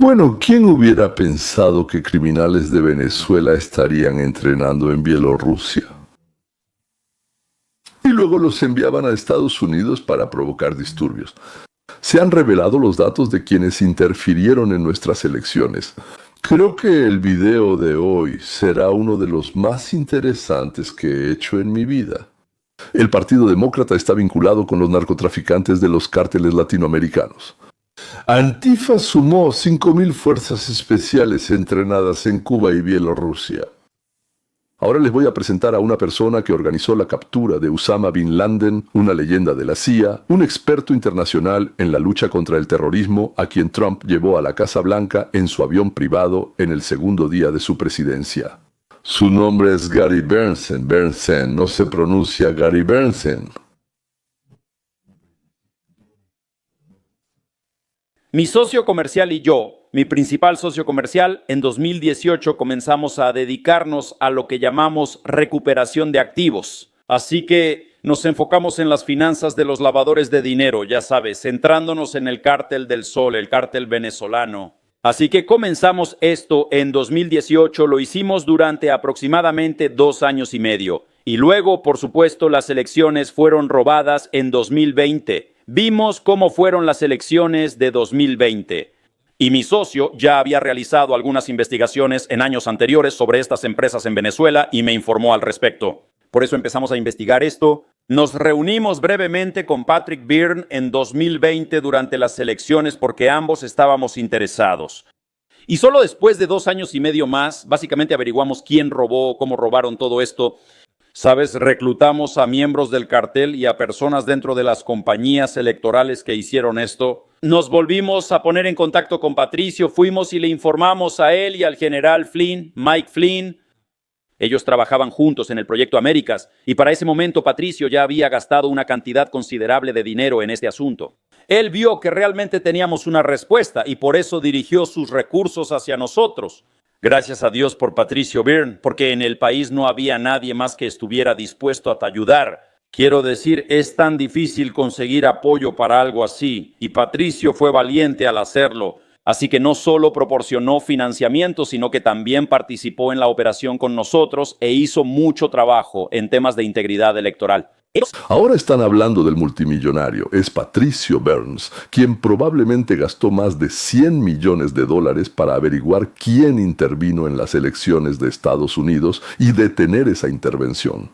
Bueno, ¿quién hubiera pensado que criminales de Venezuela estarían entrenando en Bielorrusia? Y luego los enviaban a Estados Unidos para provocar disturbios. Se han revelado los datos de quienes interfirieron en nuestras elecciones. Creo que el video de hoy será uno de los más interesantes que he hecho en mi vida. El Partido Demócrata está vinculado con los narcotraficantes de los cárteles latinoamericanos. Antifa sumó 5.000 fuerzas especiales entrenadas en Cuba y Bielorrusia. Ahora les voy a presentar a una persona que organizó la captura de Osama Bin Laden, una leyenda de la CIA, un experto internacional en la lucha contra el terrorismo, a quien Trump llevó a la Casa Blanca en su avión privado en el segundo día de su presidencia. Su nombre es Gary Berntsen. Berntsen, no se pronuncia Gary Berntsen. Mi socio comercial y yo, mi principal socio comercial, en 2018 comenzamos a dedicarnos a lo que llamamos recuperación de activos. Así que nos enfocamos en las finanzas de los lavadores de dinero, ya sabes, centrándonos en el cártel del Sol, el cártel venezolano. Así que comenzamos esto en 2018, lo hicimos durante aproximadamente 2 años y medio. Y luego, por supuesto, las elecciones fueron robadas en 2020. Vimos cómo fueron las elecciones de 2020. Y mi socio ya había realizado algunas investigaciones en años anteriores sobre estas empresas en Venezuela y me informó al respecto. Por eso empezamos a investigar esto. Nos reunimos brevemente con Patrick Byrne en 2020 durante las elecciones porque ambos estábamos interesados. Y solo después de 2 años y medio más, básicamente averiguamos quién robó, cómo robaron todo esto. ¿Sabes? Reclutamos a miembros del cartel y a personas dentro de las compañías electorales que hicieron esto. Nos volvimos a poner en contacto con Patricio, fuimos y le informamos a él y al general Flynn, Mike Flynn. Ellos trabajaban juntos en el Proyecto Américas y para ese momento Patricio ya había gastado una cantidad considerable de dinero en este asunto. Él vio que realmente teníamos una respuesta y por eso dirigió sus recursos hacia nosotros. Gracias a Dios por Patricio Byrne, porque en el país no había nadie más que estuviera dispuesto a ayudar. Quiero decir, es tan difícil conseguir apoyo para algo así, y Patricio fue valiente al hacerlo. Así que no solo proporcionó financiamiento, sino que también participó en la operación con nosotros e hizo mucho trabajo en temas de integridad electoral. Ahora están hablando del multimillonario. Es Patricio Burns, quien probablemente gastó más de $100 millones para averiguar quién intervino en las elecciones de Estados Unidos y detener esa intervención.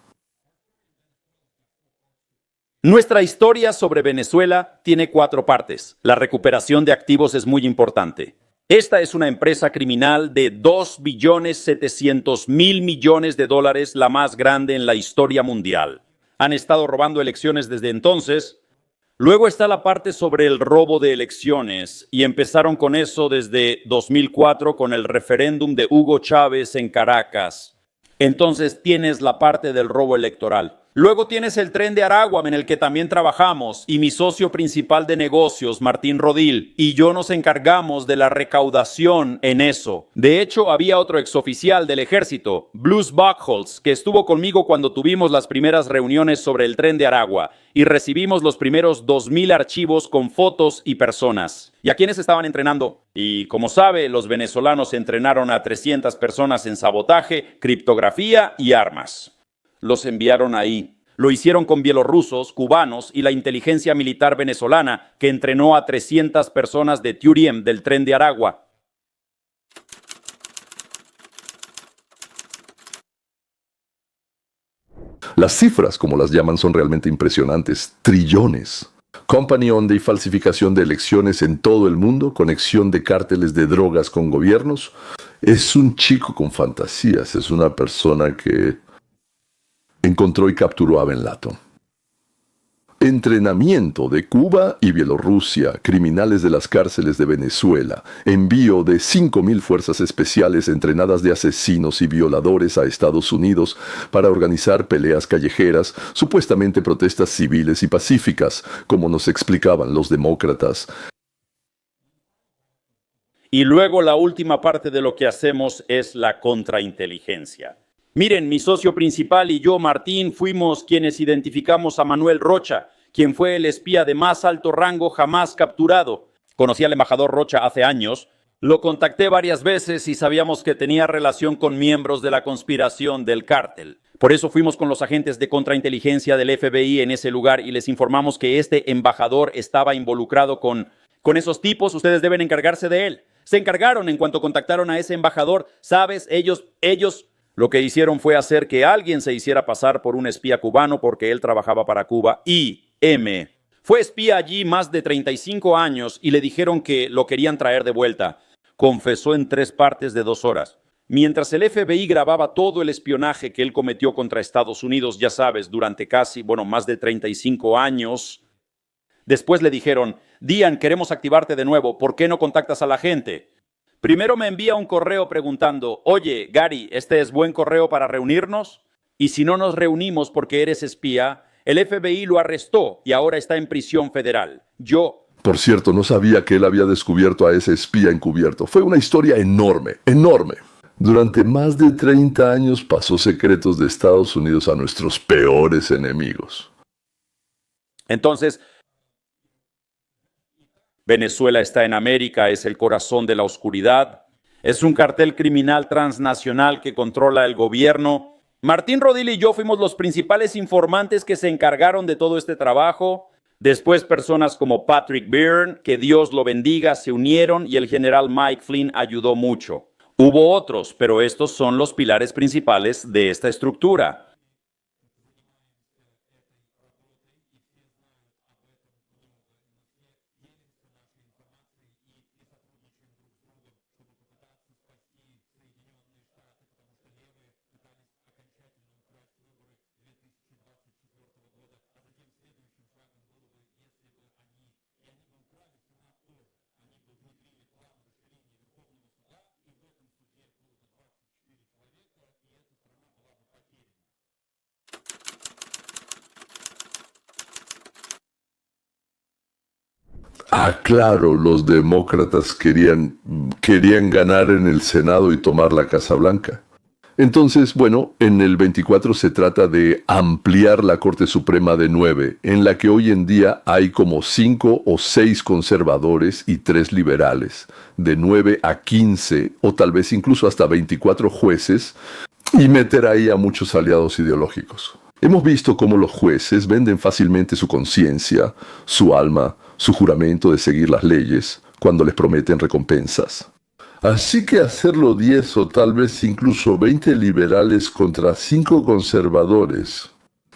Nuestra historia sobre Venezuela tiene 4 partes. La recuperación de activos es muy importante. Esta es una empresa criminal de $2.700.000.000.000, la más grande en la historia mundial. Han estado robando elecciones desde entonces. Luego está la parte sobre el robo de elecciones y empezaron con eso desde 2004 con el referéndum de Hugo Chávez en Caracas. Entonces tienes la parte del robo electoral. Luego tienes el Tren de Aragua, en el que también trabajamos, y mi socio principal de negocios, Martín Rodil, y yo nos encargamos de la recaudación en eso. De hecho, había otro exoficial del ejército, Bruce Buchholz, que estuvo conmigo cuando tuvimos las primeras reuniones sobre el Tren de Aragua, y recibimos los primeros 2.000 archivos con fotos y personas. ¿Y a quiénes estaban entrenando? Y como sabe, los venezolanos entrenaron a 300 personas en sabotaje, criptografía y armas. Los enviaron ahí. Lo hicieron con bielorrusos, cubanos y la inteligencia militar venezolana, que entrenó a 300 personas de Turiem, del Tren de Aragua. Las cifras, como las llaman, son realmente impresionantes. Trillones. Company on y falsificación de elecciones en todo el mundo, conexión de cárteles de drogas con gobiernos. Es un chico con fantasías, es una persona que encontró y capturó a Ben Laden. Entrenamiento de Cuba y Bielorrusia, criminales de las cárceles de Venezuela, envío de 5.000 fuerzas especiales entrenadas de asesinos y violadores a Estados Unidos para organizar peleas callejeras, supuestamente protestas civiles y pacíficas, como nos explicaban los demócratas. Y luego la última parte de lo que hacemos es la contrainteligencia. Miren, mi socio principal y yo, Martín, fuimos quienes identificamos a Manuel Rocha, quien fue el espía de más alto rango jamás capturado. Conocí al embajador Rocha hace años. Lo contacté varias veces y sabíamos que tenía relación con miembros de la conspiración del cártel. Por eso fuimos con los agentes de contrainteligencia del FBI en ese lugar y les informamos que este embajador estaba involucrado con esos tipos. Ustedes deben encargarse de él. Se encargaron en cuanto contactaron a ese embajador. ¿Sabes? Ellos lo que hicieron fue hacer que alguien se hiciera pasar por un espía cubano porque él trabajaba para Cuba. I.M. Fue espía allí más de 35 años y le dijeron que lo querían traer de vuelta. Confesó en 3 partes de 2 horas. Mientras el FBI grababa todo el espionaje que él cometió contra Estados Unidos, ya sabes, durante más de 35 años. Después le dijeron, Dian, queremos activarte de nuevo, ¿por qué no contactas a la gente? Primero me envía un correo preguntando, oye, Gary, ¿este es buen correo para reunirnos? Y si no nos reunimos porque eres espía, el FBI lo arrestó y ahora está en prisión federal. Por cierto, no sabía que él había descubierto a ese espía encubierto. Fue una historia enorme, enorme. Durante más de 30 años pasó secretos de Estados Unidos a nuestros peores enemigos. Entonces, Venezuela está en América, es el corazón de la oscuridad. Es un cartel criminal transnacional que controla el gobierno. Martín Rodil y yo fuimos los principales informantes que se encargaron de todo este trabajo. Después personas como Patrick Byrne, que Dios lo bendiga, se unieron y el general Mike Flynn ayudó mucho. Hubo otros, pero estos son los pilares principales de esta estructura. Ah, claro, los demócratas querían ganar en el Senado y tomar la Casa Blanca. Entonces, bueno, en el 24 se trata de ampliar la Corte Suprema de 9, en la que hoy en día hay como 5 o 6 conservadores y 3 liberales, de 9 a 15 o tal vez incluso hasta 24 jueces, y meter ahí a muchos aliados ideológicos. Hemos visto cómo los jueces venden fácilmente su conciencia, su alma, su juramento de seguir las leyes, cuando les prometen recompensas. Así que hacerlo 10 o tal vez incluso 20 liberales contra 5 conservadores.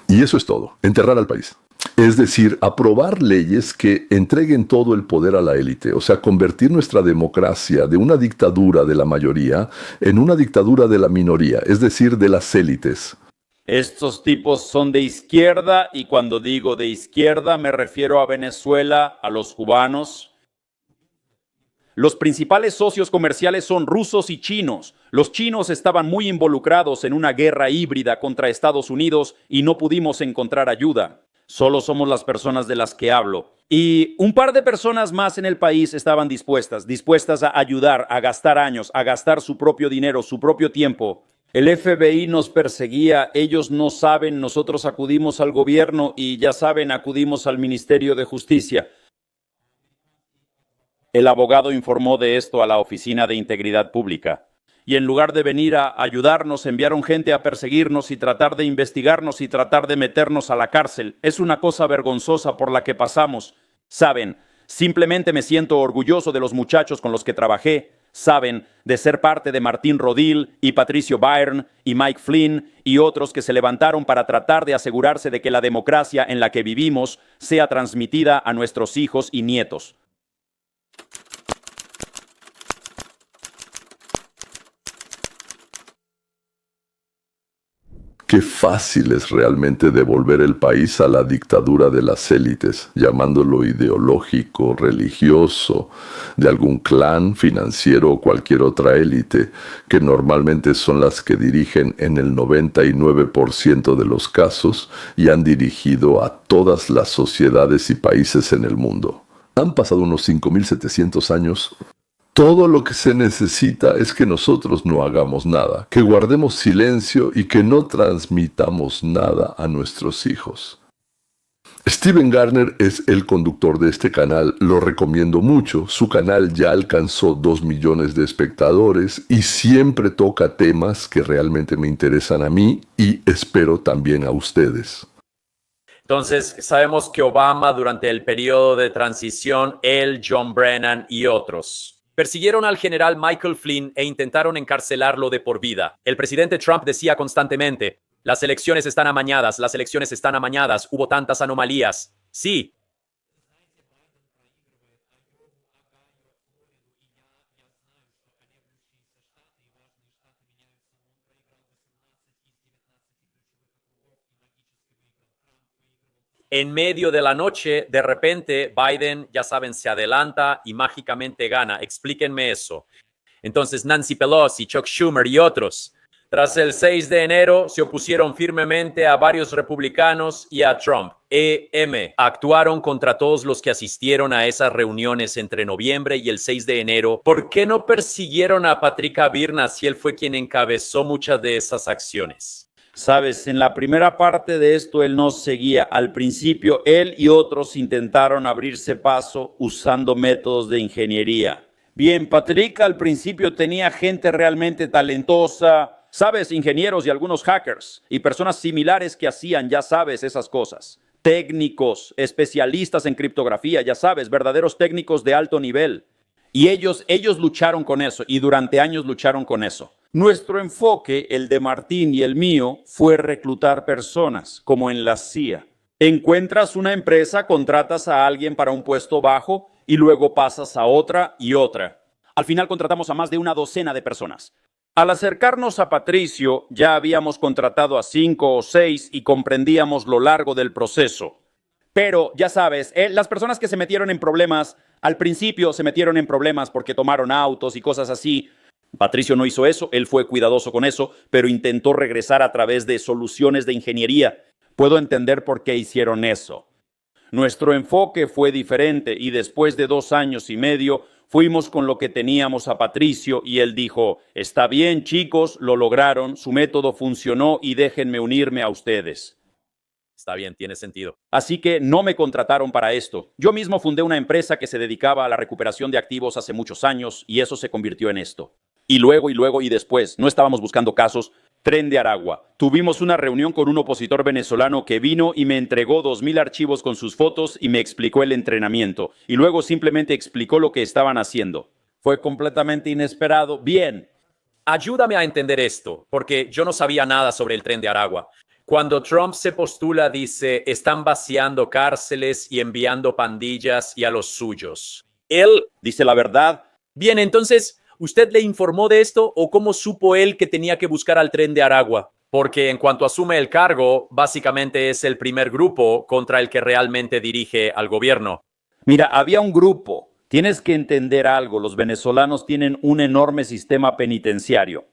Y eso es todo, enterrar al país. Es decir, aprobar leyes que entreguen todo el poder a la élite, o sea, convertir nuestra democracia de una dictadura de la mayoría en una dictadura de la minoría, es decir, de las élites. Estos tipos son de izquierda y cuando digo de izquierda me refiero a Venezuela, a los cubanos. Los principales socios comerciales son rusos y chinos. Los chinos estaban muy involucrados en una guerra híbrida contra Estados Unidos y no pudimos encontrar ayuda. Solo somos las personas de las que hablo. Y un par de personas más en el país estaban dispuestas a ayudar, a gastar años, a gastar su propio dinero, su propio tiempo. El FBI nos perseguía, ellos no saben, nosotros acudimos al gobierno y ya saben, acudimos al Ministerio de Justicia. El abogado informó de esto a la Oficina de Integridad Pública. Y en lugar de venir a ayudarnos, enviaron gente a perseguirnos y tratar de investigarnos y tratar de meternos a la cárcel. Es una cosa vergonzosa por la que pasamos. Saben, simplemente me siento orgulloso de los muchachos con los que trabajé. Saben, de ser parte de Martín Rodil y Patricio Byrne y Mike Flynn y otros que se levantaron para tratar de asegurarse de que la democracia en la que vivimos sea transmitida a nuestros hijos y nietos. Qué fácil es realmente devolver el país a la dictadura de las élites, llamándolo ideológico, religioso, de algún clan, financiero o cualquier otra élite, que normalmente son las que dirigen en el 99% de los casos y han dirigido a todas las sociedades y países en el mundo. Han pasado unos 5.700 años. Todo lo que se necesita es que nosotros no hagamos nada, que guardemos silencio y que no transmitamos nada a nuestros hijos. Steven Garner es el conductor de este canal, lo recomiendo mucho. Su canal ya alcanzó 2 millones de espectadores y siempre toca temas que realmente me interesan a mí y espero también a ustedes. Entonces, sabemos que Obama durante el periodo de transición, él, John Brennan y otros, persiguieron al general Michael Flynn e intentaron encarcelarlo de por vida. El presidente Trump decía constantemente: las elecciones están amañadas, las elecciones están amañadas, hubo tantas anomalías. Sí. En medio de la noche, de repente, Biden, ya saben, se adelanta y mágicamente gana. Explíquenme eso. Entonces, Nancy Pelosi, Chuck Schumer y otros, tras el 6 de enero, se opusieron firmemente a varios republicanos y a Trump. Actuaron contra todos los que asistieron a esas reuniones entre noviembre y el 6 de enero. ¿Por qué no persiguieron a Patrick Virna si él fue quien encabezó muchas de esas acciones? Sabes, en la primera parte de esto él nos seguía. Al principio, él y otros intentaron abrirse paso usando métodos de ingeniería. Bien, Patrick al principio tenía gente realmente talentosa, sabes, ingenieros y algunos hackers y personas similares que hacían, ya sabes, esas cosas. Técnicos, especialistas en criptografía, ya sabes, verdaderos técnicos de alto nivel. Y ellos lucharon con eso y durante años lucharon con eso. Nuestro enfoque, el de Martín y el mío, fue reclutar personas, como en la CIA. Encuentras una empresa, contratas a alguien para un puesto bajo y luego pasas a otra y otra. Al final contratamos a más de una docena de personas. Al acercarnos a Patricio, ya habíamos contratado a 5 o 6 y comprendíamos lo largo del proceso. Pero, ya sabes, las personas que se metieron en problemas, al principio se metieron en problemas porque tomaron autos y cosas así. Patricio no hizo eso, él fue cuidadoso con eso, pero intentó regresar a través de soluciones de ingeniería. Puedo entender por qué hicieron eso. Nuestro enfoque fue diferente y después de 2 años y medio fuimos con lo que teníamos a Patricio y él dijo: está bien, chicos, lo lograron, su método funcionó y déjenme unirme a ustedes. Está bien, tiene sentido. Así que no me contrataron para esto. Yo mismo fundé una empresa que se dedicaba a la recuperación de activos hace muchos años y eso se convirtió en esto. Y luego y después, no estábamos buscando casos. Tren de Aragua. Tuvimos una reunión con un opositor venezolano que vino y me entregó 2,000 archivos con sus fotos y me explicó el entrenamiento. Y luego simplemente explicó lo que estaban haciendo. Fue completamente inesperado. Bien. Ayúdame a entender esto, porque yo no sabía nada sobre el Tren de Aragua. Cuando Trump se postula, dice: están vaciando cárceles y enviando pandillas y a los suyos. Él dice la verdad. Bien, entonces, ¿usted le informó de esto o cómo supo él que tenía que buscar al Tren de Aragua? Porque en cuanto asume el cargo, básicamente es el primer grupo contra el que realmente dirige al gobierno. Mira, había un grupo. Tienes que entender algo. Los venezolanos tienen un enorme sistema penitenciario.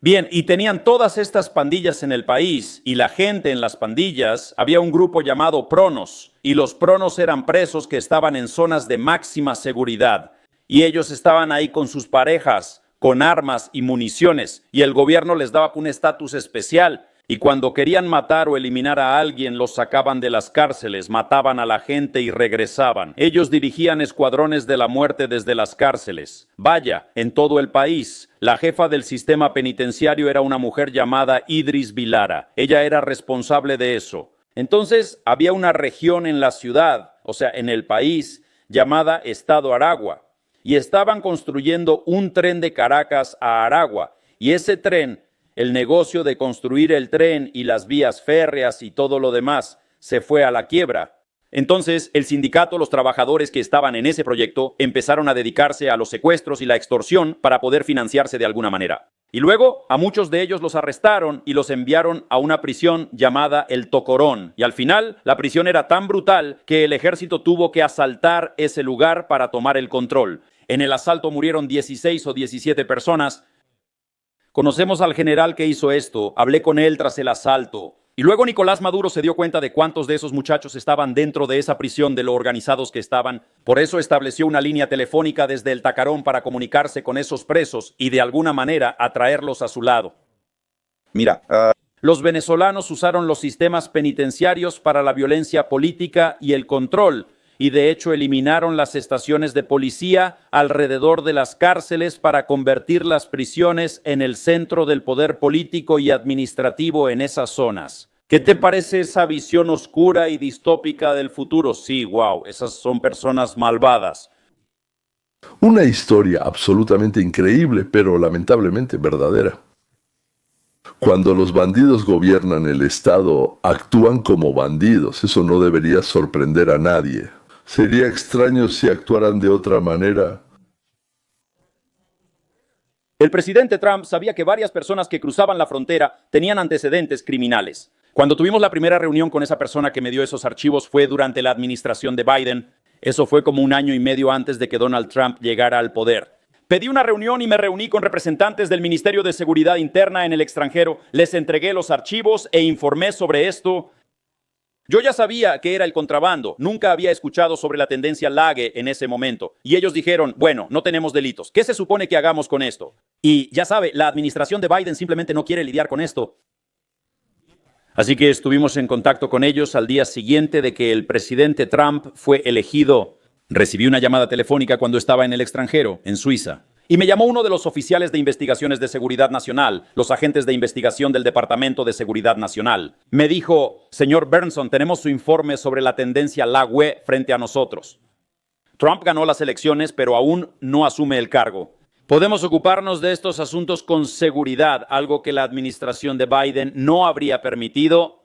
Bien, y tenían todas estas pandillas en el país, y la gente en las pandillas, había un grupo llamado pronos, y los pronos eran presos que estaban en zonas de máxima seguridad, y ellos estaban ahí con sus parejas, con armas y municiones, y el gobierno les daba un estatus especial, y cuando querían matar o eliminar a alguien, los sacaban de las cárceles, mataban a la gente y regresaban. Ellos dirigían escuadrones de la muerte desde las cárceles. Vaya, en todo el país. La jefa del sistema penitenciario era una mujer llamada Idris Vilara. Ella era responsable de eso. Entonces, había una región en la ciudad, o sea, en el país, llamada Estado Aragua. Y estaban construyendo un tren de Caracas a Aragua. Y ese tren, el negocio de construir el tren y las vías férreas y todo lo demás, se fue a la quiebra. Entonces, el sindicato, los trabajadores que estaban en ese proyecto, empezaron a dedicarse a los secuestros y la extorsión para poder financiarse de alguna manera. Y luego, a muchos de ellos los arrestaron y los enviaron a una prisión llamada El Tocorón. Y al final, la prisión era tan brutal que el ejército tuvo que asaltar ese lugar para tomar el control. En el asalto murieron 16 o 17 personas. Conocemos al general que hizo esto, hablé con él tras el asalto. Y luego Nicolás Maduro se dio cuenta de cuántos de esos muchachos estaban dentro de esa prisión, de lo organizados que estaban. Por eso estableció una línea telefónica desde el Tacarón para comunicarse con esos presos y de alguna manera atraerlos a su lado. Mira, Los venezolanos usaron los sistemas penitenciarios para la violencia política y el control, y de hecho eliminaron las estaciones de policía alrededor de las cárceles para convertir las prisiones en el centro del poder político y administrativo en esas zonas. ¿Qué te parece esa visión oscura y distópica del futuro? Sí, wow, esas son personas malvadas. Una historia absolutamente increíble, pero lamentablemente verdadera. Cuando los bandidos gobiernan el Estado, actúan como bandidos. Eso no debería sorprender a nadie. Sería extraño si actuaran de otra manera. El presidente Trump sabía que varias personas que cruzaban la frontera tenían antecedentes criminales. Cuando tuvimos la primera reunión con esa persona que me dio esos archivos fue durante la administración de Biden. Eso fue como 1 año y medio antes de que Donald Trump llegara al poder. Pedí una reunión y me reuní con representantes del Ministerio de Seguridad Interna en el extranjero. Les entregué los archivos e informé sobre esto. Yo ya sabía que era el contrabando. Nunca había escuchado sobre la tendencia LAGE en ese momento. Y ellos dijeron, bueno, no tenemos delitos. ¿Qué se supone que hagamos con esto? Y ya sabe, la administración de Biden simplemente no quiere lidiar con esto. Así que estuvimos en contacto con ellos al día siguiente de que el presidente Trump fue elegido. Recibí una llamada telefónica cuando estaba en el extranjero, en Suiza. Y me llamó uno de los oficiales de investigaciones de seguridad nacional, los agentes de investigación del Departamento de Seguridad Nacional. Me dijo, señor Bernson, tenemos su informe sobre la tendencia LAGWE frente a nosotros. Trump ganó las elecciones, pero aún no asume el cargo. Podemos ocuparnos de estos asuntos con seguridad, algo que la administración de Biden no habría permitido.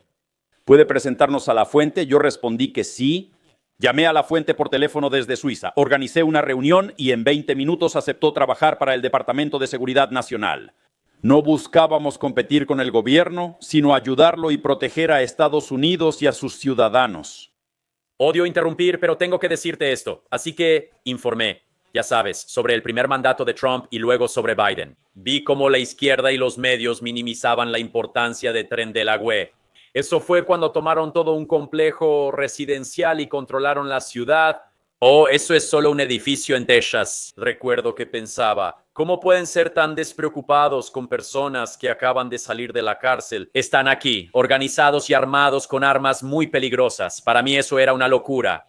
¿Puede presentarnos a la fuente? Yo respondí que sí. Llamé a la fuente por teléfono desde Suiza, organicé una reunión y en 20 minutos aceptó trabajar para el Departamento de Seguridad Nacional. No buscábamos competir con el gobierno, sino ayudarlo y proteger a Estados Unidos y a sus ciudadanos. Odio interrumpir, pero tengo que decirte esto. Así que informé, ya sabes, sobre el primer mandato de Trump y luego sobre Biden. Vi cómo la izquierda y los medios minimizaban la importancia del Tren de la UE. Eso fue cuando tomaron todo un complejo residencial y controlaron la ciudad. Oh, eso es solo un edificio en Texas. Recuerdo que pensaba, ¿cómo pueden ser tan despreocupados con personas que acaban de salir de la cárcel? Están aquí, organizados y armados con armas muy peligrosas. Para mí eso era una locura.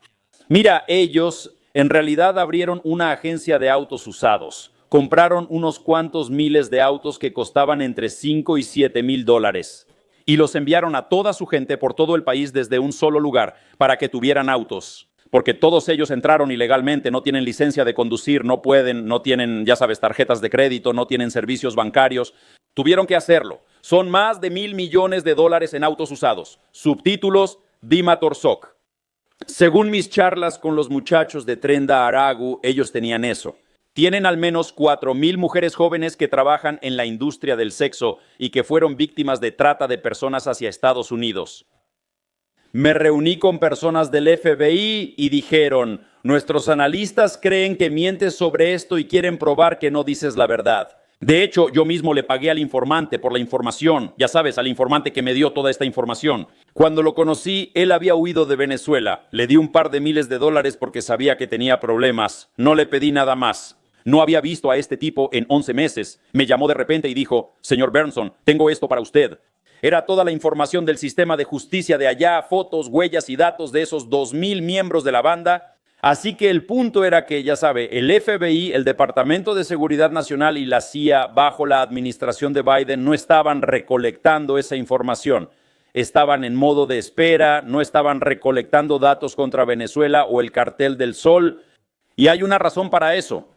Mira, ellos en realidad abrieron una agencia de autos usados. Compraron unos cuantos miles de autos que costaban entre 5 y 7 mil dólares. Y los enviaron a toda su gente por todo el país desde un solo lugar para que tuvieran autos. Porque todos ellos entraron ilegalmente, no tienen licencia de conducir, no pueden, no tienen, ya sabes, tarjetas de crédito, no tienen servicios bancarios. Tuvieron que hacerlo. Son más de $1,000 millones en autos usados. Subtítulos, Dima Torsok. Según mis charlas con los muchachos de Trenda Aragu, ellos tenían eso. Tienen al menos 4,000 mujeres jóvenes que trabajan en la industria del sexo y que fueron víctimas de trata de personas hacia Estados Unidos. Me reuní con personas del FBI y dijeron, nuestros analistas creen que mientes sobre esto y quieren probar que no dices la verdad. De hecho, yo mismo le pagué al informante por la información, ya sabes, al informante que me dio toda esta información. Cuando lo conocí, él había huido de Venezuela. Le di un par de miles de dólares porque sabía que tenía problemas. No le pedí nada más. No había visto a este tipo en 11 meses. Me llamó de repente y dijo, señor Bernson, tengo esto para usted. Era toda la información del sistema de justicia de allá, fotos, huellas y datos de esos 2,000 miembros de la banda. Así que el punto era que, ya sabe, el FBI, el Departamento de Seguridad Nacional y la CIA, bajo la administración de Biden, no estaban recolectando esa información. Estaban en modo de espera, no estaban recolectando datos contra Venezuela o el Cartel del Sol. Y hay una razón para eso.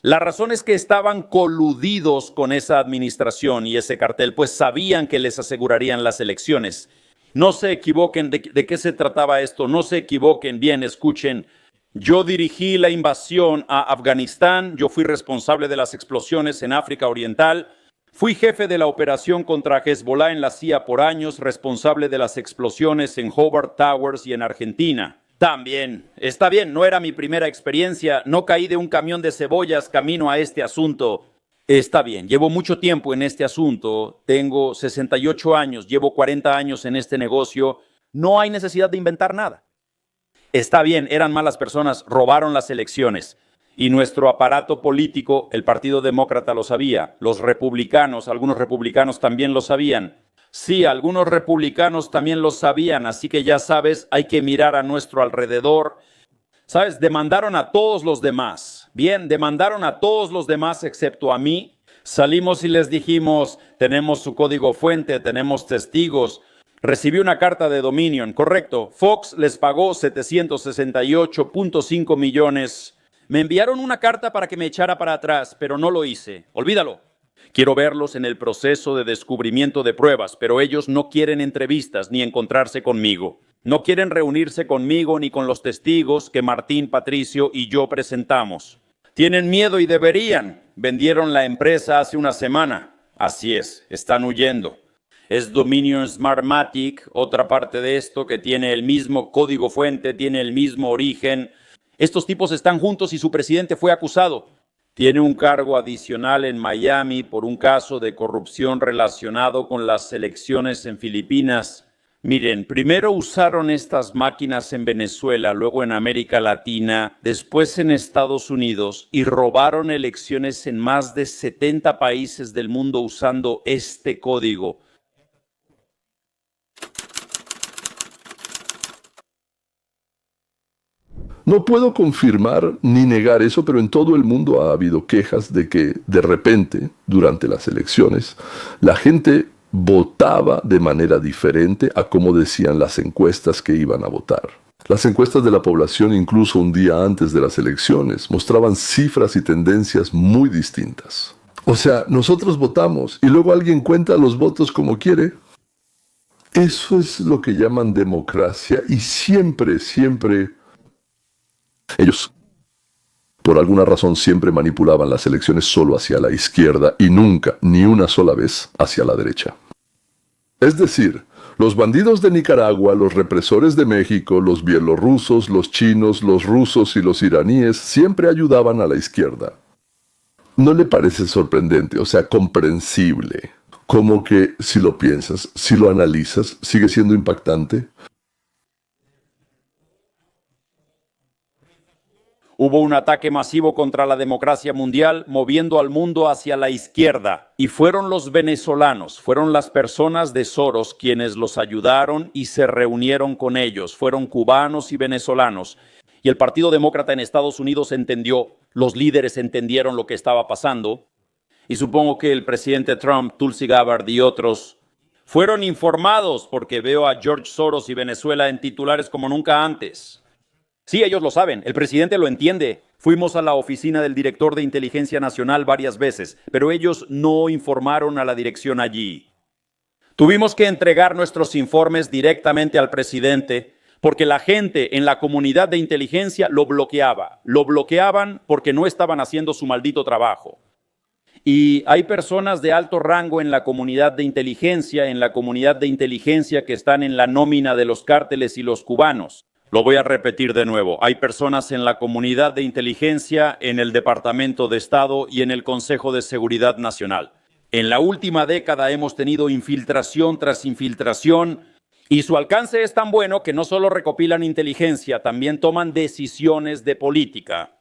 La razón es que estaban coludidos con esa administración y ese cartel, pues sabían que les asegurarían las elecciones. No se equivoquen de qué se trataba esto, no se equivoquen, bien, escuchen. Yo dirigí la invasión a Afganistán, yo fui responsable de las explosiones en África Oriental, fui jefe de la operación contra Hezbollah en la CIA por años, responsable de las explosiones en Hobart Towers y en Argentina. También, está bien, no era mi primera experiencia, no caí de un camión de cebollas camino a este asunto. Está bien, llevo mucho tiempo en este asunto, tengo 68 años, llevo 40 años en este negocio, no hay necesidad de inventar nada. Está bien, eran malas personas, robaron las elecciones. Y nuestro aparato político, el Partido Demócrata lo sabía, los republicanos, algunos republicanos también lo sabían. Sí, algunos republicanos también lo sabían, así que ya sabes, hay que mirar a nuestro alrededor. ¿Sabes? Demandaron a todos los demás. Bien, demandaron a todos los demás excepto a mí. Salimos y les dijimos, tenemos su código fuente, tenemos testigos. Recibí una carta de Dominion, correcto. Fox les pagó 768.5 millones. Me enviaron una carta para que me echara para atrás, pero no lo hice. Olvídalo. Quiero verlos en el proceso de descubrimiento de pruebas, pero ellos no quieren entrevistas ni encontrarse conmigo. No quieren reunirse conmigo ni con los testigos que Martín, Patricio y yo presentamos. Tienen miedo y deberían. Vendieron la empresa hace una semana. Así es, están huyendo. Es Dominion Smartmatic, otra parte de esto que tiene el mismo código fuente, tiene el mismo origen. Estos tipos están juntos y su presidente fue acusado. Tiene un cargo adicional en Miami por un caso de corrupción relacionado con las elecciones en Filipinas. Miren, primero usaron estas máquinas en Venezuela, luego en América Latina, después en Estados Unidos y robaron elecciones en más de 70 países del mundo usando este código. No puedo confirmar ni negar eso, pero en todo el mundo ha habido quejas de que de repente, durante las elecciones, la gente votaba de manera diferente a como decían las encuestas que iban a votar. Las encuestas de la población, incluso un día antes de las elecciones, mostraban cifras y tendencias muy distintas. O sea, nosotros votamos y luego alguien cuenta los votos como quiere. Eso es lo que llaman democracia y siempre ellos, por alguna razón, siempre manipulaban las elecciones solo hacia la izquierda y nunca, ni una sola vez, hacia la derecha. Es decir, los bandidos de Nicaragua, los represores de México, los bielorrusos, los chinos, los rusos y los iraníes siempre ayudaban a la izquierda. ¿No le parece sorprendente, o sea, comprensible? Como que, si lo piensas, si lo analizas, sigue siendo impactante. Hubo un ataque masivo contra la democracia mundial, moviendo al mundo hacia la izquierda. Y fueron los venezolanos, fueron las personas de Soros quienes los ayudaron y se reunieron con ellos. Fueron cubanos y venezolanos. Y el Partido Demócrata en Estados Unidos entendió, los líderes entendieron lo que estaba pasando. Y supongo que el presidente Trump, Tulsi Gabbard y otros fueron informados, porque veo a George Soros y Venezuela en titulares como nunca antes. Sí, ellos lo saben, el presidente lo entiende. Fuimos a la oficina del director de Inteligencia Nacional varias veces, pero ellos no informaron a la dirección allí. Tuvimos que entregar nuestros informes directamente al presidente porque la gente en la comunidad de inteligencia lo bloqueaba. Lo bloqueaban porque no estaban haciendo su maldito trabajo. Y hay personas de alto rango en la comunidad de inteligencia, que están en la nómina de los cárteles y los cubanos. Lo voy a repetir de nuevo. Hay personas en la comunidad de inteligencia, en el Departamento de Estado y en el Consejo de Seguridad Nacional. En la última década hemos tenido infiltración tras infiltración y su alcance es tan bueno que no solo recopilan inteligencia, también toman decisiones de política.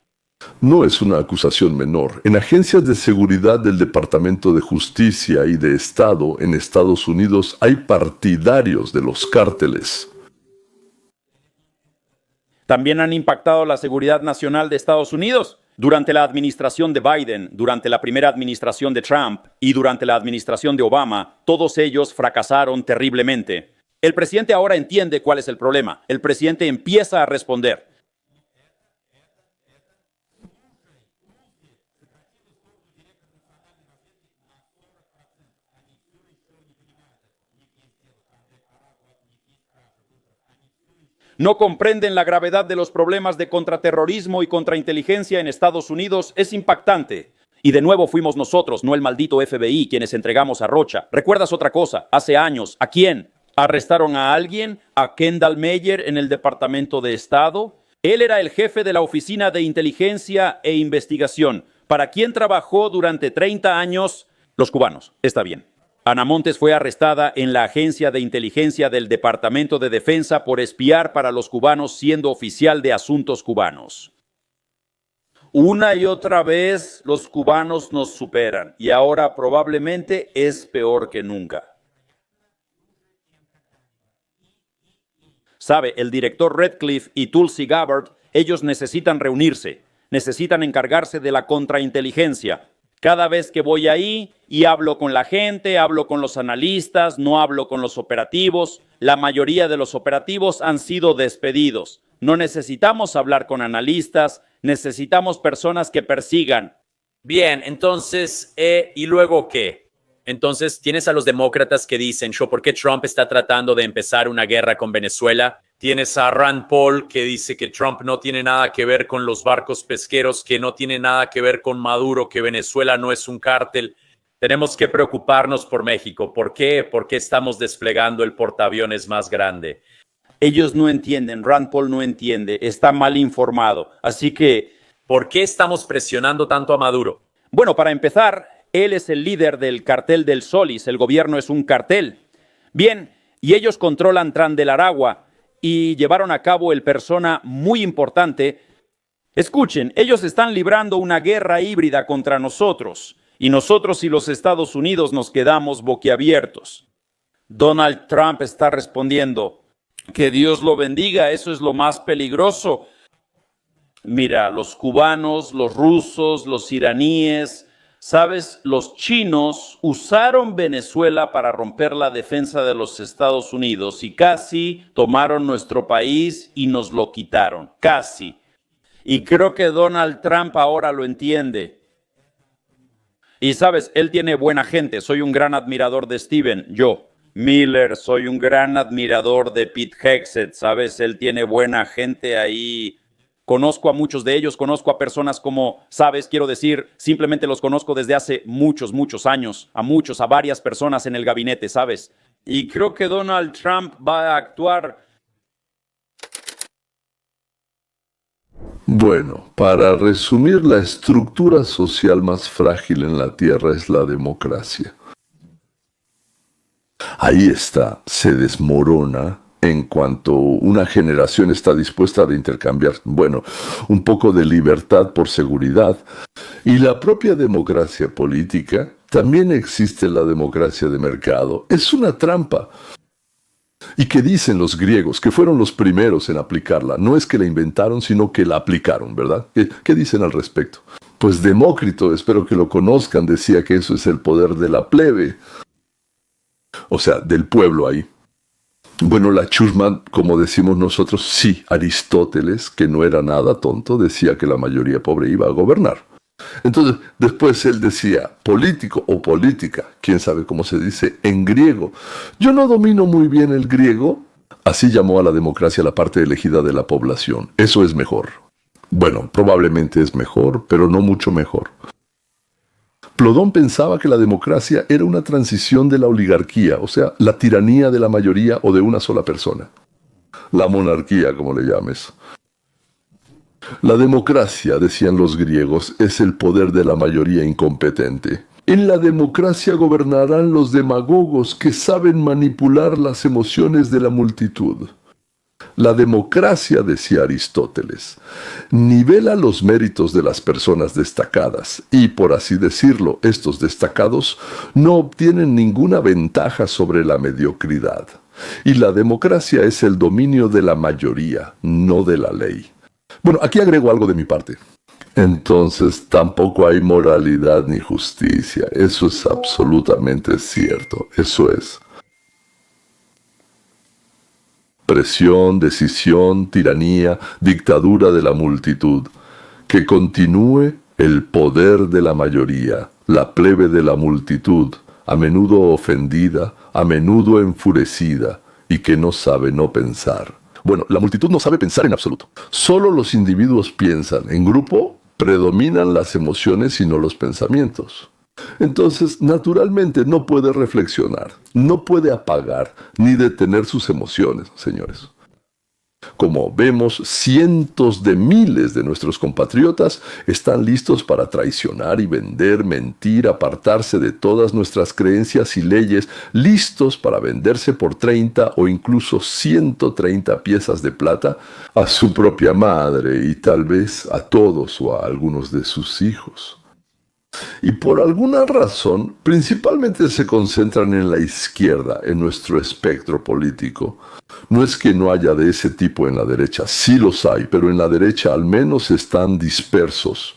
No es una acusación menor. En agencias de seguridad del Departamento de Justicia y de Estado en Estados Unidos hay partidarios de los cárteles. También han impactado la seguridad nacional de Estados Unidos. Durante la administración de Biden, durante la primera administración de Trump y durante la administración de Obama, todos ellos fracasaron terriblemente. El presidente ahora entiende cuál es el problema. El presidente empieza a responder. No comprenden la gravedad de los problemas de contraterrorismo y contrainteligencia en Estados Unidos. Es impactante. Y de nuevo fuimos nosotros, no el maldito FBI, quienes entregamos a Rocha. ¿Recuerdas otra cosa? Hace años, ¿a quién? ¿Arrestaron a alguien? ¿A Kendall Mayer en el Departamento de Estado? Él era el jefe de la Oficina de Inteligencia e Investigación. ¿Para quién trabajó durante 30 años? Los cubanos. Está bien. Ana Montes fue arrestada en la Agencia de Inteligencia del Departamento de Defensa por espiar para los cubanos siendo oficial de asuntos cubanos. Una y otra vez los cubanos nos superan y ahora probablemente es peor que nunca. Sabe, el director Redcliffe y Tulsi Gabbard, ellos necesitan reunirse, necesitan encargarse de la contrainteligencia. Cada vez que voy ahí y hablo con la gente, hablo con los analistas, no hablo con los operativos, la mayoría de los operativos han sido despedidos. No necesitamos hablar con analistas, necesitamos personas que persigan. Bien, entonces, ¿y luego qué? Entonces, tienes a los demócratas que dicen, ¿por qué Trump está tratando de empezar una guerra con Venezuela? Tienes a Rand Paul que dice que Trump no tiene nada que ver con los barcos pesqueros, que no tiene nada que ver con Maduro, que Venezuela no es un cártel. Tenemos que preocuparnos por México. ¿Por qué? Porque estamos desplegando el portaaviones más grande. Ellos no entienden, Rand Paul no entiende, está mal informado. Así que, ¿por qué estamos presionando tanto a Maduro? bueno, para empezar, él es el líder del cartel del Solis, el gobierno es un cartel. Bien, y ellos controlan Tran del Aragua y llevaron a cabo el persona muy importante. Escuchen, ellos están librando una guerra híbrida contra nosotros y nosotros y los Estados Unidos nos quedamos boquiabiertos. Donald Trump está respondiendo, que Dios lo bendiga, eso es lo más peligroso. Mira, los cubanos, los rusos, los iraníes, ¿sabes? Los chinos usaron Venezuela para romper la defensa de los Estados Unidos y casi tomaron nuestro país y nos lo quitaron, casi. Y creo que Donald Trump ahora lo entiende. Y sabes, él tiene buena gente, soy un gran admirador de Steven, yo. Miller, soy un gran admirador de Pete Hegseth, ¿sabes? Él tiene buena gente ahí. Conozco a muchos de ellos, conozco a personas como, ¿sabes? Quiero decir, simplemente los conozco desde hace muchos años, a varias personas en el gabinete, ¿sabes? Y creo que Donald Trump va a actuar. Bueno, para resumir, la estructura social más frágil en la Tierra es la democracia. Ahí está, se desmorona en cuanto una generación está dispuesta a intercambiar, bueno, un poco de libertad por seguridad. Y la propia democracia política, también existe la democracia de mercado. Es una trampa. ¿Y qué dicen los griegos, que fueron los primeros en aplicarla? No es que la inventaron, sino que la aplicaron, ¿verdad? ¿Qué dicen al respecto? Pues Demócrito, espero que lo conozcan, decía que eso es el poder de la plebe. O sea, del pueblo ahí. Bueno, la chusma, como decimos nosotros, sí, Aristóteles, que no era nada tonto, decía que la mayoría pobre iba a gobernar. Entonces, después él decía, político o política, quién sabe cómo se dice, en griego. Yo no domino muy bien el griego, así llamó a la democracia la parte elegida de la población. Eso es mejor. Bueno, probablemente es mejor, pero no mucho mejor. Plodón pensaba que la democracia era una transición de la oligarquía, o sea, la tiranía de la mayoría o de una sola persona. La monarquía, como le llames. La democracia, decían los griegos, es el poder de la mayoría incompetente. En la democracia gobernarán los demagogos que saben manipular las emociones de la multitud. La democracia, decía Aristóteles, nivela los méritos de las personas destacadas y, por así decirlo, estos destacados no obtienen ninguna ventaja sobre la mediocridad. Y la democracia es el dominio de la mayoría, no de la ley. Bueno, aquí agrego algo de mi parte. Entonces tampoco hay moralidad ni justicia. Eso es absolutamente cierto. Eso es. Presión, decisión, tiranía, dictadura de la multitud. Que continúe el poder de la mayoría, la plebe de la multitud, a menudo ofendida, a menudo enfurecida, y que no sabe no pensar. Bueno, la multitud no sabe pensar en absoluto. Solo los individuos piensan. En grupo predominan las emociones y no los pensamientos. Entonces, naturalmente, no puede reflexionar, no puede apagar ni detener sus emociones, señores. Como vemos, cientos de miles de nuestros compatriotas están listos para traicionar y vender, mentir, apartarse de todas nuestras creencias y leyes, listos para venderse por 30 o incluso 130 piezas de plata a su propia madre y tal vez a todos o a algunos de sus hijos. Y por alguna razón, principalmente se concentran en la izquierda, en nuestro espectro político. No es que no haya de ese tipo en la derecha, sí los hay, pero en la derecha al menos están dispersos.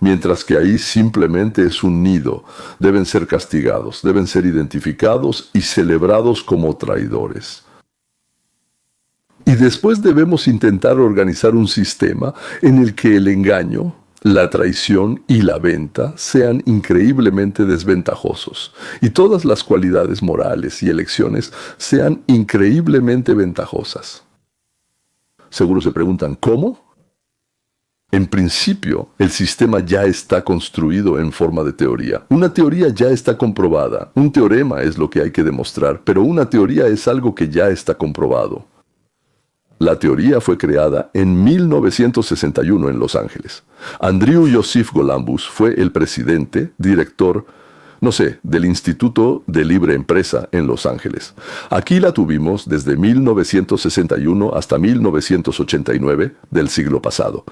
Mientras que ahí simplemente es un nido. Deben ser castigados, deben ser identificados y celebrados como traidores. Y después debemos intentar organizar un sistema en el que el engaño, la traición y la venta sean increíblemente desventajosos, y todas las cualidades morales y elecciones sean increíblemente ventajosas. Seguro se preguntan, ¿cómo? En principio, el sistema ya está construido en forma de teoría. Una teoría ya está comprobada. Un teorema es lo que hay que demostrar, pero una teoría es algo que ya está comprobado. La teoría fue creada en 1961 en Los Ángeles. Andrew Joseph Golambus fue el presidente, director, del Instituto de Libre Empresa en Los Ángeles. Aquí la tuvimos desde 1961 hasta 1989 del siglo pasado.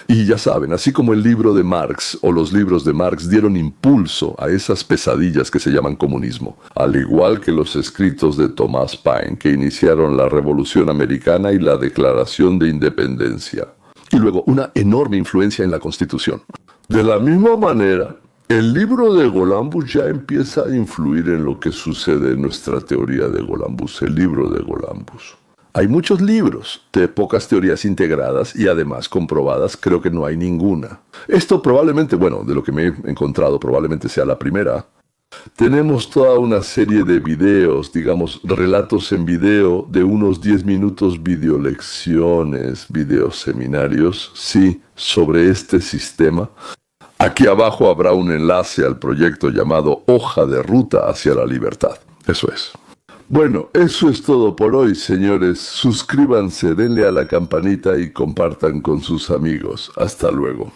Y ya saben, así como el libro de Marx o los libros de Marx dieron impulso a esas pesadillas que se llaman comunismo, al igual que los escritos de Thomas Paine que iniciaron la Revolución Americana y la Declaración de Independencia, y luego una enorme influencia en la Constitución. De la misma manera, el libro de Golambus ya empieza a influir en lo que sucede en nuestra teoría de Golambus, el libro de Golambus. Hay muchos libros de pocas teorías integradas y además comprobadas, creo que no hay ninguna. Esto probablemente, de lo que me he encontrado, probablemente sea la primera. Tenemos toda una serie de videos, relatos en video de unos 10 minutos, videolecciones, videoseminarios, sí, sobre este sistema. Aquí abajo habrá un enlace al proyecto llamado Hoja de Ruta hacia la Libertad. Eso es. Bueno, eso es todo por hoy, señores. Suscríbanse, denle a la campanita y compartan con sus amigos. Hasta luego.